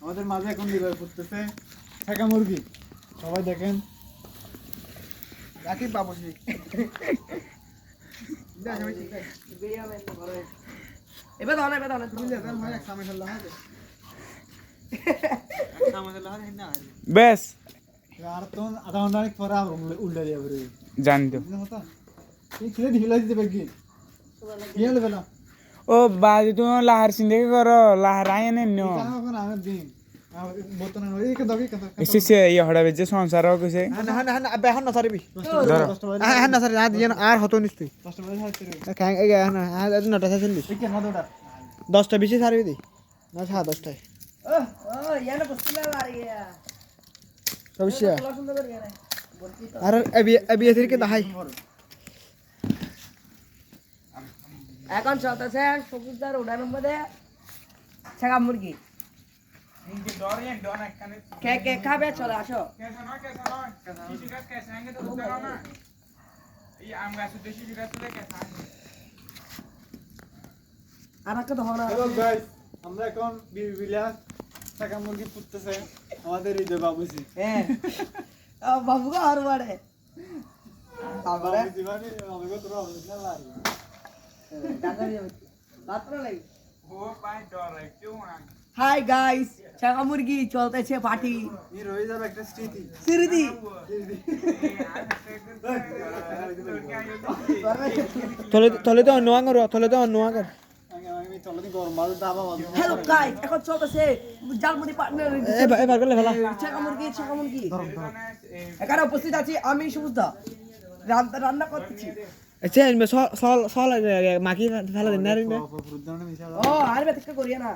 আমাদের মাঝে এখন বিজয় করতেছে ঠেকা মুরগি, সবাই দেখেন। রাকিব বাবুসি এবার দাও না, এবার দাও না। বেশ আর তো আধা ঘন্টা পরে উল্টা দিয়ে বেরোবে জানতো ছেলে ঢিলা দিতে পারি কি হলে বেলা ও বাজি তুমি লাহার সিন্ধে করো লাহার আয় এনে নো এখন আমার দিন বর্তমান এই দবি কথা এসে ইয়ে হড়া বেজে সংসার কইছে এখন না সারিবি হ্যাঁ না স্যার আর হতো নিশ্চয়ই 10টা বাজে হাতে নটা চল্লিশ এই কেন দৌড়া 10টা 20 সারবি দি না 10টায় ও ইয়ানা বসলা লারিয়া অবশ্যই কত সুন্দর করে ইয়ানা বলছি তো। আর এবি এসিরকে দাহাই এখন চলতেছে সবুজদার উড়ানোর মধ্যে ছাগা মুরগি। কে কে খাবে চলে আসো। আর একটা তো হলো হ্যালো গাইস, আমরা এখন বিলাস ঠেকা মুরগি ফুটতেছে আমাদের এই যে বাবুজি। হ্যাঁ বাবু গো আর বাড়ে তারপরে বাবুজি মানে আমাকে তোরা অরিজিনাল লাগে। টাকা দিয়ে রাত্র লাগি। হাই গাইস, ছাগা মুরগি চলতেছে পার্টি এই রয়ে যাবে একটা স্মৃতি। সিরিদি। তলে তো অন্য আঙর তলে তো অন্য আঙর আমি চলনি গরম মাল দাবা মাল। হ্যালো গাইস, এখন চলতেছে জালমুড়ি পার্টনার এবার করলে ফেলা ছাগা মুরগি এখানে উপস্থিত আছি আমি সুবুদ্ধা, রান্না করতেছি। আচ্ছা সল সল মাকি ফেলা দিন না ফুরদানে মিশাল। ও আর বেতকে করিয়া না।